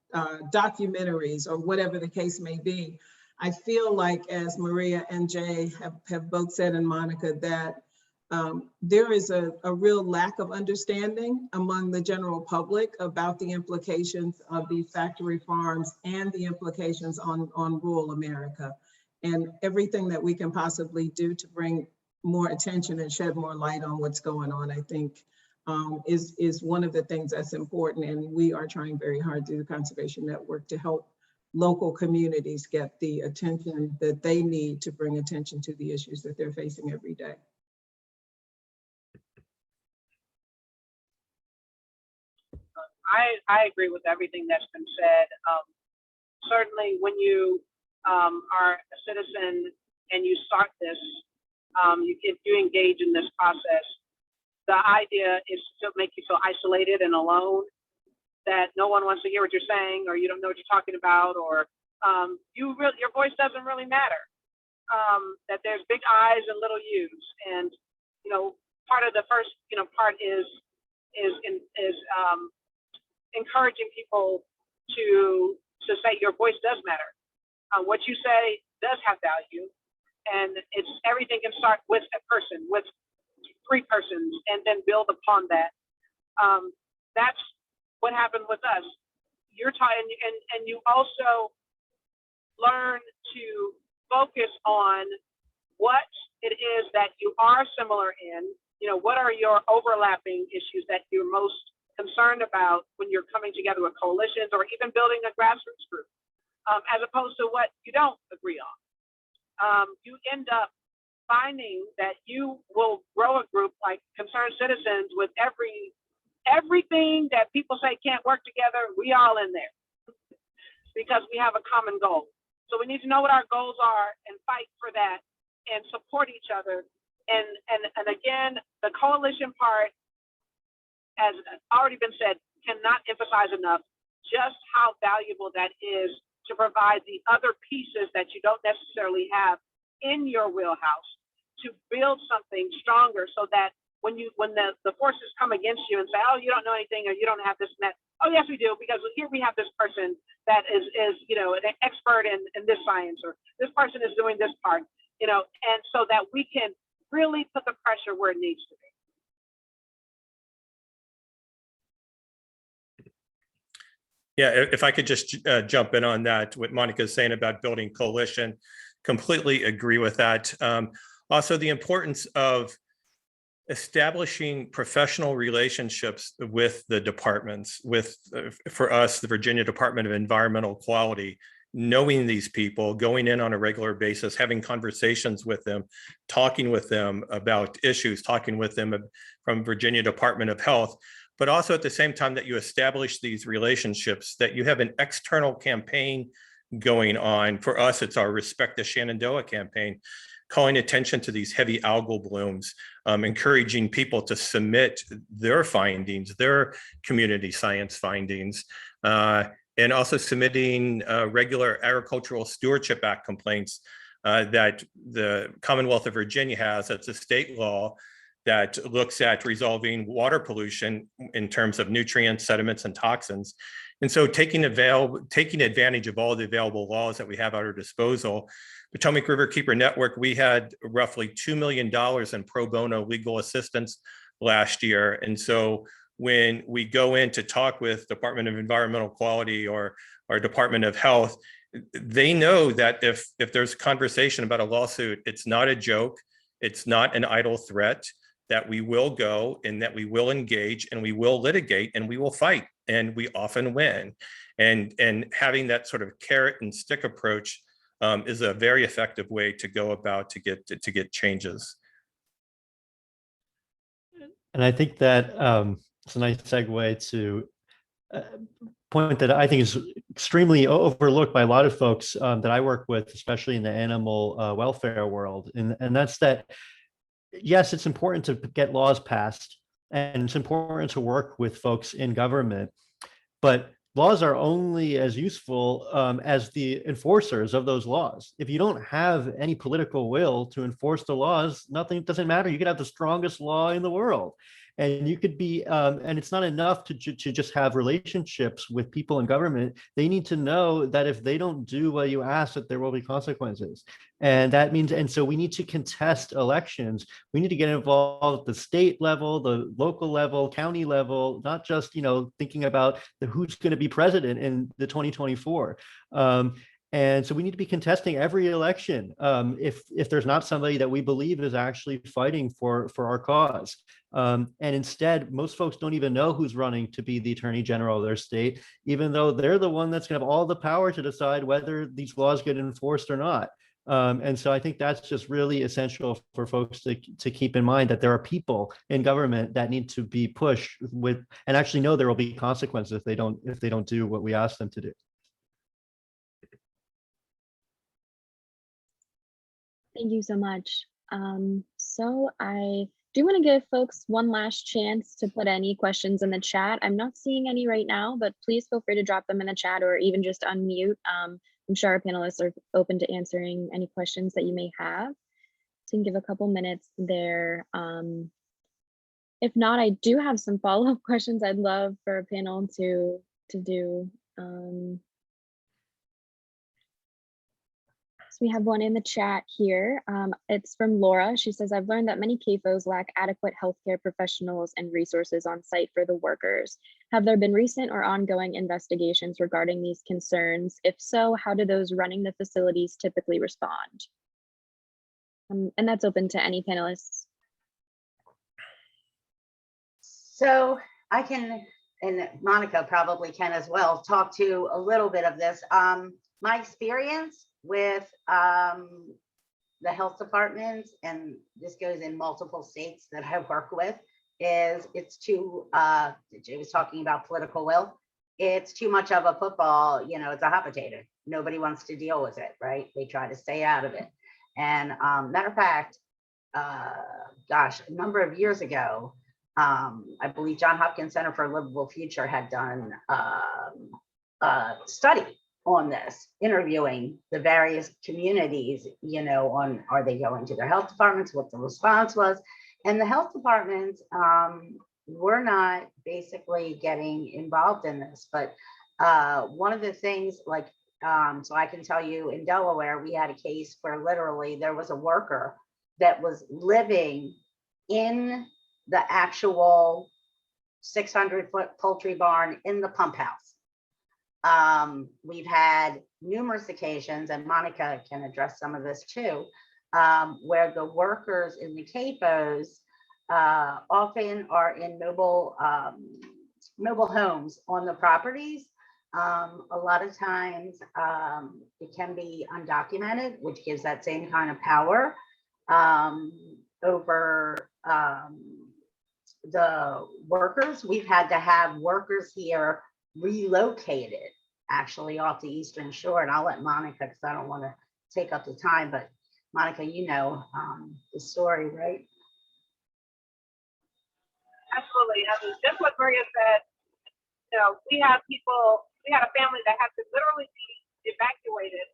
documentaries or whatever the case may be, I feel like, as Maria and Jay have both said, and Monica, that there is a real lack of understanding among the general public about the implications of these factory farms and the implications on rural America. And everything that we can possibly do to bring more attention and shed more light on what's going on, I think is one of the things that's important. And we are trying very hard through the Conservation Network to help local communities get the attention that they need to bring attention to the issues that they're facing every day. I agree with everything that's been said. Certainly when you are a citizen and you start this, you engage in this process, the idea is to make you feel isolated and alone, that no one wants to hear what you're saying, or you don't know what you're talking about, or your voice doesn't really matter. That there's big I's and little U's, and part of the first part is encouraging people to say your voice does matter. What you say does have value, and it's everything can start with a person, with 3 persons, and then build upon that. That's what happened with us. You're taught, and you also learn to focus on what it is that you are similar in. What are your overlapping issues that you're most concerned about when you're coming together with coalitions or even building a grassroots group, as opposed to what you don't agree on. You end up finding that you will grow a group like Concerned Citizens with everything that people say can't work together, we all in there because we have a common goal. So we need to know what our goals are and fight for that and support each other. And again, the coalition part, as already been said, cannot emphasize enough just how valuable that is to provide the other pieces that you don't necessarily have in your wheelhouse to build something stronger, so that when the forces come against you and say, oh, you don't know anything, or you don't have this and that, oh yes we do, because here we have this person that is an expert in this science, or this person is doing this part, and so that we can really put the pressure where it needs to be. Yeah, if I could just jump in on that, what Monica's saying about building coalition, completely agree with that. Also, the importance of establishing professional relationships with the departments, for us, the Virginia Department of Environmental Quality, knowing these people, going in on a regular basis, having conversations with them, talking with them about issues, talking with them from Virginia Department of Health, but also at the same time that you establish these relationships, that you have an external campaign going on. For us, it's our Respect the Shenandoah campaign, calling attention to these heavy algal blooms, encouraging people to submit their findings, their community science findings, and also submitting regular Agricultural Stewardship Act complaints that the Commonwealth of Virginia has. That's a state law that looks at resolving water pollution in terms of nutrients, sediments, and toxins. And so taking advantage of all the available laws that we have at our disposal, Potomac Riverkeeper Network, we had roughly $2 million in pro bono legal assistance last year. And so when we go in to talk with Department of Environmental Quality or Department of Health, they know that if there's a conversation about a lawsuit, it's not a joke, it's not an idle threat, that we will go and that we will engage and we will litigate and we will fight, and we often win. And having that sort of carrot and stick approach is a very effective way to go about to get changes. And I think that it's a nice segue to a point that I think is extremely overlooked by a lot of folks that I work with, especially in the animal welfare world. And that's that, yes, it's important to get laws passed, and it's important to work with folks in government, but laws are only as useful as the enforcers of those laws. If you don't have any political will to enforce the laws, nothing doesn't matter. You could have the strongest law in the world. And you could be, and it's not enough to just have relationships with people in government. They need to know that if they don't do what you ask, that there will be consequences. And that means, and so we need to contest elections. We need to get involved at the state level, the local level, county level, not just, thinking about who's going to be president in the 2024. And so we need to be contesting every election if there's not somebody that we believe is actually fighting for our cause. And instead, most folks don't even know who's running to be the attorney general of their state, even though they're the one that's going to have all the power to decide whether these laws get enforced or not. And so I think that's just really essential for folks to keep in mind, that there are people in government that need to be pushed with, and actually know there will be consequences if they don't do what we ask them to do. Thank you so much. So I do want to give folks one last chance to put any questions in the chat. I'm not seeing any right now, but please feel free to drop them in the chat or even just unmute. I'm sure our panelists are open to answering any questions that you may have. So you can give a couple minutes there. If not, I do have some follow-up questions I'd love for a panel to do. We have one in the chat here. It's from Laura. She says, I've learned that many CAFOs lack adequate healthcare professionals and resources on site for the workers. Have there been recent or ongoing investigations regarding these concerns? If so, how do those running the facilities typically respond? And that's open to any panelists. So I can, and Monica probably can as well, talk to a little bit of this. My experience with the health departments, and this goes in multiple states that I work with, is it's too, Jay was talking about political will. It's too much of a football, it's a hot potato. Nobody wants to deal with it, right? They try to stay out of it. And matter of fact, gosh, a number of years ago, I believe John Hopkins Center for a Livable Future had done a study on this, interviewing the various communities, on are they going to their health departments, what the response was. And the health departments were not basically getting involved in this. But one of the things, so I can tell you in Delaware, we had a case where literally there was a worker that was living in the actual 600-foot poultry barn in the pump house. We've had numerous occasions, and Monica can address some of this too, where the workers in the CAFOs often are in mobile homes on the properties. A lot of times it can be undocumented, which gives that same kind of power over the workers. We've had to have workers here relocated actually off the Eastern Shore, and I'll let Monica, because I don't want to take up the time, but Monica, the story, right? Absolutely. Just what Maria said, we had a family that had to literally be evacuated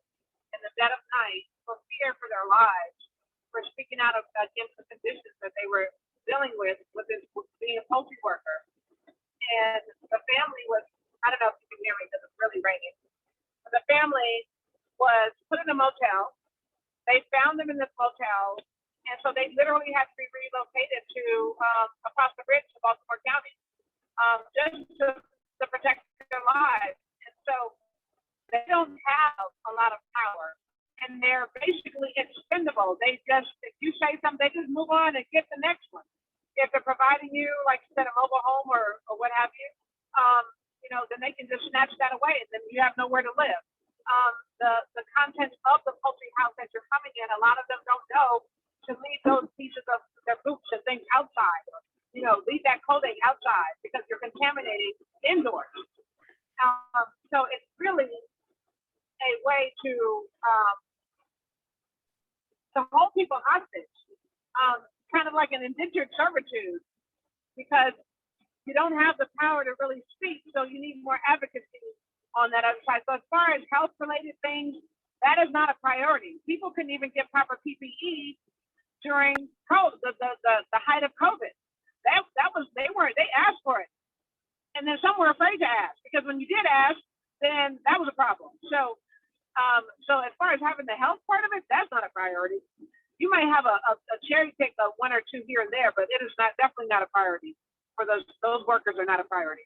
in the dead of night for fear for their lives, for speaking out against the conditions that they were dealing with being a poultry worker. And the family was, I don't know if you can hear me because it's really raining. But the family was put in a motel. They found them in this motel. And so they literally had to be relocated to across the bridge to Baltimore County just to protect their lives. And so they don't have a lot of power. And they're basically expendable. They just, if you say something, they just move on and get the next one. If they're providing you, like you said, a mobile home or what have you, then they can just snatch that away, and then you have nowhere to live. The contents of the poultry house that you're coming in, a lot of them don't know to leave those pieces of their boots and things outside, or, leave that clothing outside because you're contaminating indoors. So it's really a way to hold people hostage, kind of like an indentured servitude, because you don't have the power to really speak, so you need more advocacy on that other side. So as far as health-related things, that is not a priority. People couldn't even get proper PPE during the height of COVID. They for it. And then some were afraid to ask, because when you did ask, then that was a problem. So, so as far as having the health part of it, that's not a priority. You might have a cherry pick of one or two here and there, but it is not, definitely not a priority for those workers are not a priority.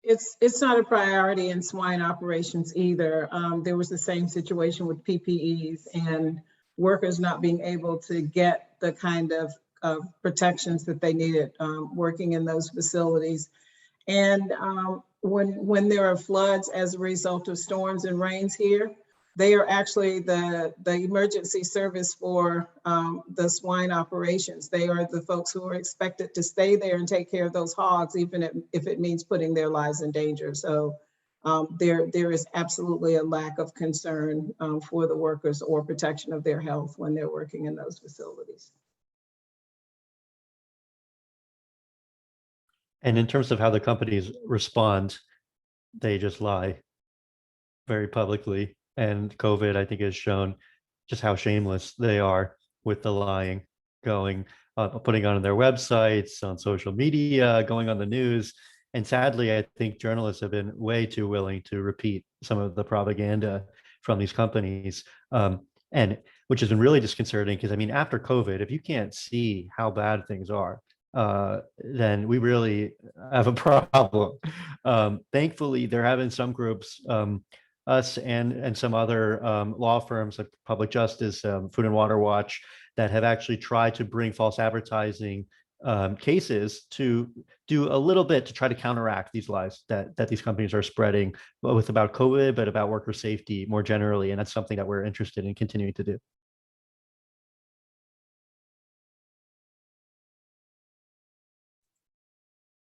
It's not a priority in swine operations either. There was the same situation with PPEs and workers not being able to get the kind of protections that they needed working in those facilities. And when there are floods as a result of storms and rains here, they are actually the emergency service for the swine operations. They are the folks who are expected to stay there and take care of those hogs, even if it means putting their lives in danger. So there is absolutely a lack of concern for the workers or protection of their health when they're working in those facilities. And in terms of how the companies respond, they just lie very publicly. And COVID, I think, has shown just how shameless they are with the lying, going, putting on their websites, on social media, going on the news. And sadly, I think journalists have been way too willing to repeat some of the propaganda from these companies. And which has been really disconcerting, because I mean, after COVID, if you can't see how bad things are, then we really have a problem. Thankfully, there have been some groups, us and some other law firms like Public Justice, Food and Water Watch, that have actually tried to bring false advertising cases to do a little bit to try to counteract these lies that these companies are spreading, both about COVID, but about worker safety more generally. And that's something that we're interested in continuing to do.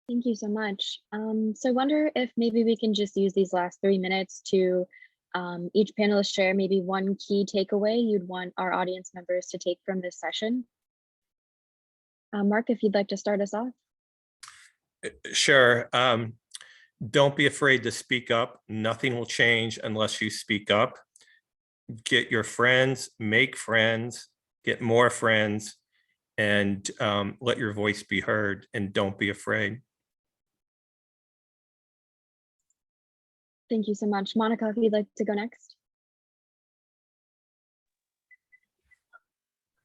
Thank you so much. So I wonder if maybe we can just use these last 3 minutes to each panelist share maybe one key takeaway you'd want our audience members to take from this session. Mark, if you'd like to start us off. Sure. Don't be afraid to speak up. Nothing will change unless you speak up. Get your friends, make friends, get more friends, and let your voice be heard, and don't be afraid. Thank you so much. Monica, if you'd like to go next.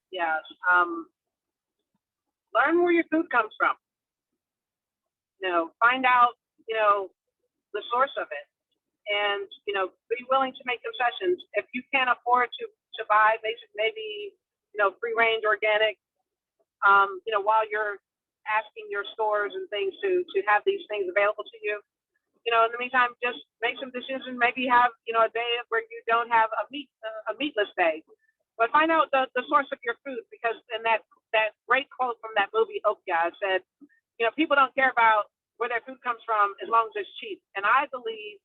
Yes. Learn where your food comes from. Find out, the source of it, and be willing to make concessions. If you can't afford to buy basic, maybe free range organic, while you're asking your stores and things to have these things available to you. In the meantime, just make some decisions. Maybe have a day where you don't have a meatless day, but find out the source of your food, because in that great quote from that movie Okja said, people don't care about where their food comes from as long as it's cheap. And I believe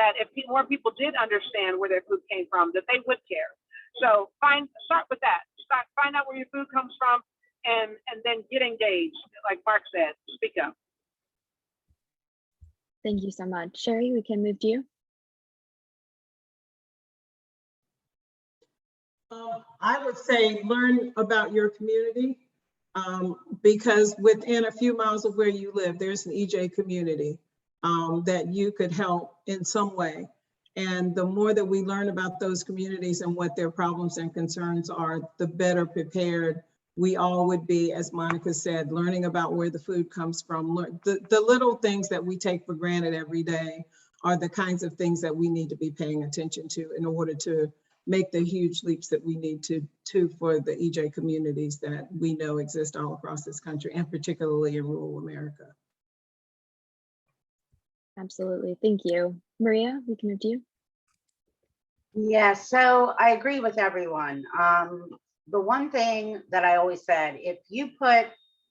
that if more people did understand where their food came from, that they would care. So start with that. Find out where your food comes from, and then get engaged. Like Mark said, speak up. Thank you so much. Sherri, we can move to you. I would say learn about your community, because within a few miles of where you live, there's an EJ community that you could help in some way. And the more that we learn about those communities and what their problems and concerns are, the better prepared we all would be, as Monica said, learning about where the food comes from. The little things that we take for granted every day are the kinds of things that we need to be paying attention to in order to make the huge leaps that we need to for the EJ communities that we know exist all across this country, and particularly in rural America. Absolutely, thank you. Maria, we can move to you. Yeah, so I agree with everyone. The one thing that I always said, if you put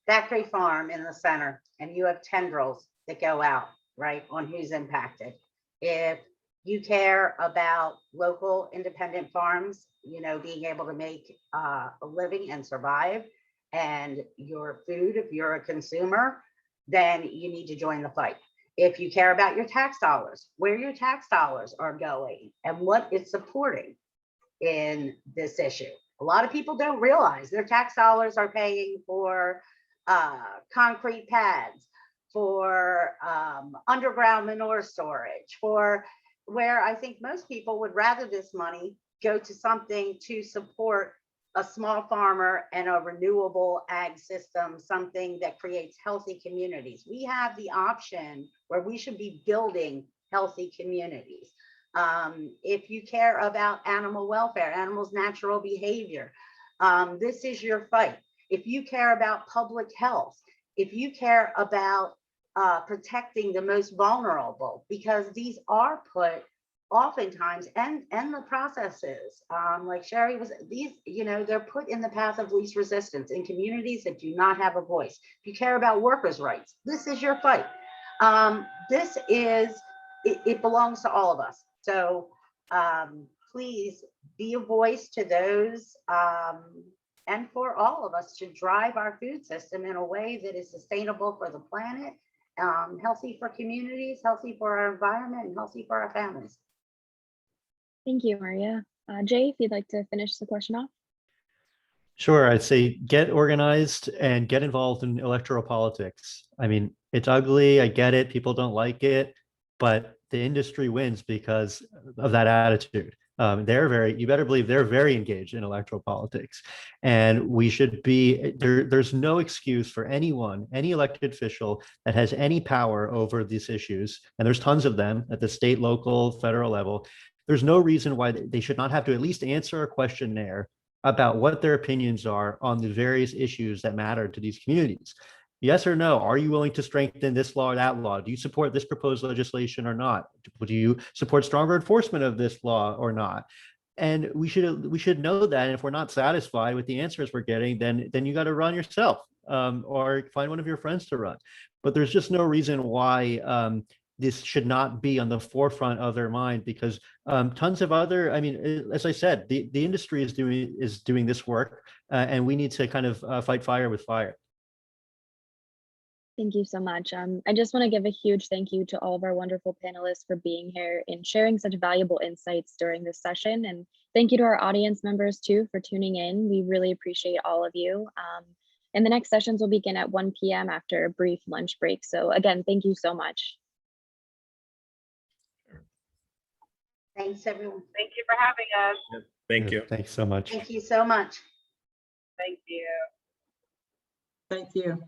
factory farm in the center and you have tendrils that go out, right, on who's impacted, if you care about local independent farms, being able to make a living and survive, and your food, if you're a consumer, then you need to join the fight. If you care about your tax dollars, where your tax dollars are going and what it's supporting in this issue, A lot of people don't realize their tax dollars are paying for concrete pads, for underground manure storage, for where I think most people would rather this money go to something to support a small farmer and a renewable ag system, something that creates healthy communities. We have the option where we should be building healthy communities. If you care about animal welfare, animals' natural behavior, this is your fight. If you care about public health, if you care about protecting the most vulnerable, because these are put oftentimes, and the processes, like Sherri was, these, you know, they're put in the path of least resistance in communities that do not have a voice. If you care about workers' rights, this is your fight. This is, it belongs to all of us. So please be a voice to those, and for all of us to drive our food system in a way that is sustainable for the planet, healthy for communities, healthy for our environment, and healthy for our families. Thank you, Maria. Jay, if you'd like to finish the question off. Sure, I'd say get organized and get involved in electoral politics. I mean, it's ugly, I get it, people don't like it, but the industry wins because of that attitude. You better believe they're very engaged in electoral politics. And we should be, there's no excuse for anyone, any elected official that has any power over these issues, and there's tons of them at the state, local, federal level. There's no reason why they should not have to at least answer a questionnaire about what their opinions are on the various issues that matter to these communities. Yes or no? Are you willing to strengthen this law or that law? Do you support this proposed legislation or not? Do you support stronger enforcement of this law or not? And we should know that. And if we're not satisfied with the answers we're getting, then you got to run yourself, or find one of your friends to run. But there's just no reason why this should not be on the forefront of their mind, because tons of other, I mean, as I said, the industry is doing this work, and we need to kind of fight fire with fire. Thank you so much. I just want to give a huge thank you to all of our wonderful panelists for being here and sharing such valuable insights during this session. And thank you to our audience members too for tuning in. We really appreciate all of you. And the next sessions will begin at 1 p.m. after a brief lunch break. So again, thank you so much. Thanks, everyone. Thank you for having us. Thank you. Thanks so much. Thank you so much. Thank you. Thank you.